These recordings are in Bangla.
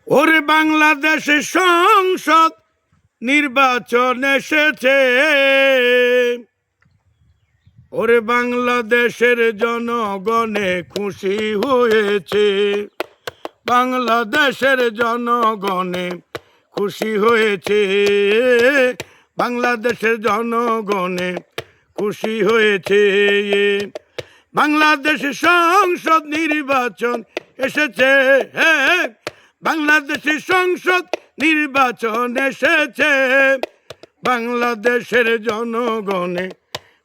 ওরে বাংলাদেশে সংসদ নির্বাচন এসেছে, ওরে বাংলাদেশের জনগণে খুশি হয়েছে, বাংলাদেশের জনগণে খুশি হয়েছে, বাংলাদেশের জনগণে খুশি হয়েছে। বাংলাদেশের সংসদ নির্বাচন এসেছে, বাংলাদেশের সংসদ নির্বাচন এসেছে, বাংলাদেশের জনগণে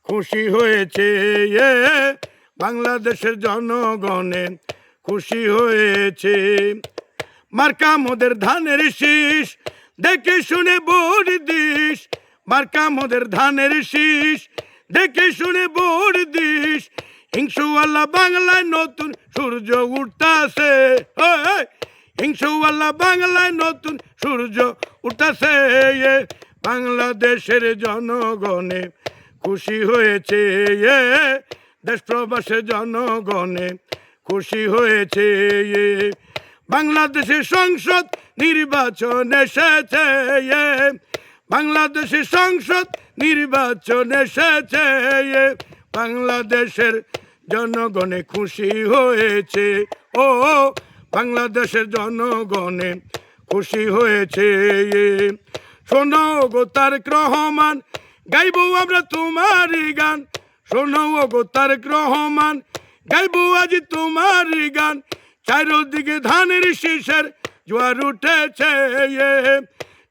খুশি হয়েছে, বাংলাদেশের জনগণে খুশি হয়েছে। মার্কা মোদের ধানের শীষ, দেখে শুনে ভোট দিস, মার্কা মোদের ধানের শীষ, দেখে শুনে ভোট দিস। ইনশাআল্লাহ বাংলায় নতুন সূর্য উঠতাছে, ইনশাআল্লাহ বাংলায় নতুন সূর্য উঠতাছে, বাংলাদেশের জনগণে খুশি হয়েছে, দেশ প্রবাসের জনগণে খুশি হয়েছে। বাংলাদেশের সংসদ নির্বাচন এসেছে, বাংলাদেশের সংসদ নির্বাচন এসেছে, বাংলাদেশের জনগণে খুশি হয়েছে, ও বাংলাদেশের জনগণে খুশি হয়েছে। শোনো গো তারেক রহমান, গাইবো আমরা তোমারই গান, শোনো গো তারেক রহমান, গাইবো আজ তোমারই গান। চারিদিকে ধানের শীষের জোয়ার উঠেছে,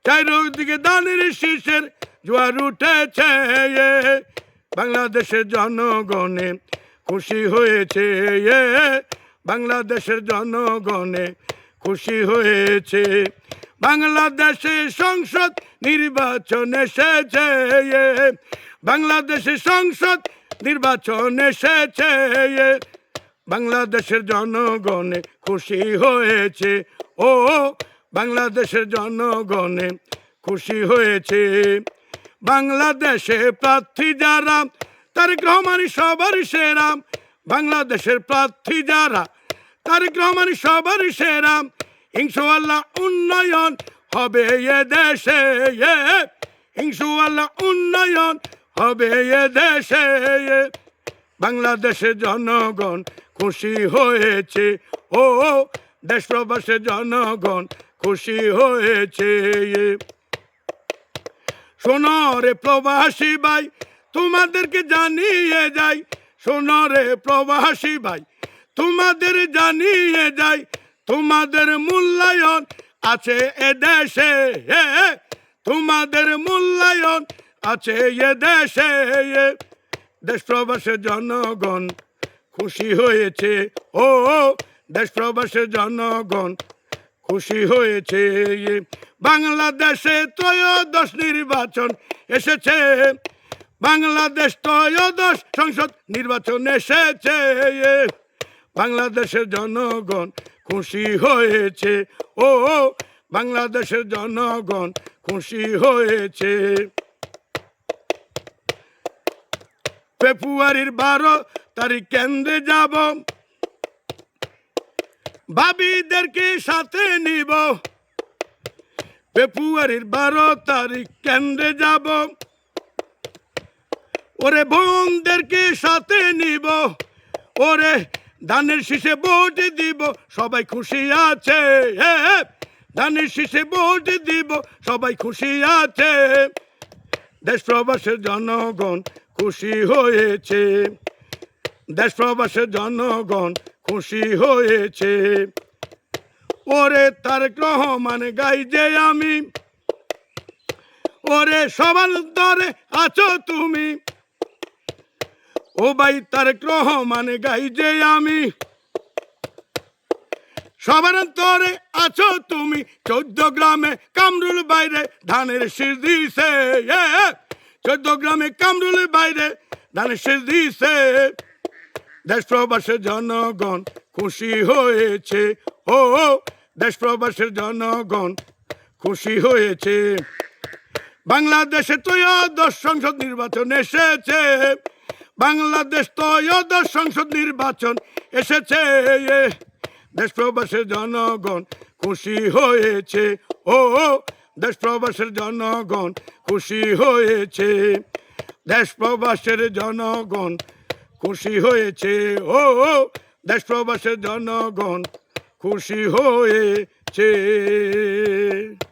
চারিদিকে ধানের শীষের জোয়ার উঠেছে, বাংলাদেশের জনগণে খুশি হয়েছে, বাংলাদেশের জনগণে খুশি হয়েছে। বাংলাদেশের সংসদ নির্বাচন এসেছে, বাংলাদেশের সংসদ নির্বাচন এসেছে, বাংলাদেশের জনগণে খুশি হয়েছে, ও বাংলাদেশের জনগণে খুশি হয়েছে। বাংলাদেশে প্রার্থী যারা তারেক রহমান সবার সেরা, বাংলাদেশের প্রার্থী যারা তারেক রহমান সবার সেরা। ইনশাআল্লাহ উন্নয়ন হবে এ দেশে, ইনশাআল্লাহ উন্নয়ন হবে এ দেশে, বাংলাদেশের জনগণ খুশি হয়েছে, ও দেশ প্রবাসের জনগণ খুশি হয়েছে। শোনো রে প্রবাসী ভাই, তোমাদেরকে জানিয়ে যাই, শোনো রে প্রবাসী ভাই, তোমাদের জানিয়ে যাই, তোমাদের মূল্যায়ন আছে এ দেশে, তোমাদের মূল্যায়ন আছে এ দেশে, দেশ প্রবাসের জনগণ খুশি হয়েছে, ও দেশ প্রবাসের জনগণ খুশি হয়েছে। বাংলাদেশে ত্রয়োদশ নির্বাচন এসেছে, বাংলাদেশ ত্রয়োদশ সংসদ নির্বাচন এসেছে, বাংলাদেশের জনগণ খুশি হয়েছে, ও বাংলাদেশের জনগণ খুশি হয়েছে। ফেব্রুয়ারির 12 তারিখ কেন্দ্রে যাব, ভাবিদেরকে সাথে নিব, ফেব্রুয়ারির 12 তারিখ কেন্দ্রে যাব, ওরে বোনদেরকে সাথে নিব, ওরে ধানের শীষে ভোট দিব, সবাই খুশি আছে, ধানের শীষে ভোট দিব, সবাই খুশি আছে, দেশ প্রবাসের জনগণ খুশি হয়েছে, দেশ প্রবাসের জনগণ খুশি হয়েছে। ওরে তারেক রহমান গাই যে আমি, ওরে সবার দরে আছো তুমি, ও ভাই তারেক রহমান গাই যে আমি, সবার তরে আছো তুমি। 14 গ্রামে কামরুল বাইরে ধানের শীষ দিছে, 14 গ্রামে কামরুল বাইরে ধানের শীষ দিছে, দেশ প্রবাসের জনগণ খুশি হয়েছে, ও দেশ প্রবাসের জনগণ খুশি হয়েছে। বাংলাদেশে ত্রয়োদশ সংসদ নির্বাচন এসেছে, বাংলাদেশ ত্রয়োদশ সংসদ নির্বাচন এসেছে, দেশ প্রবাসের জনগণ খুশি হয়েছে, ও দেশ প্রবাসের জনগণ খুশি হয়েছে, দেশ প্রবাসের জনগণ খুশি হয়েছে, ও দেশ প্রবাসের জনগণ খুশি হয়েছে।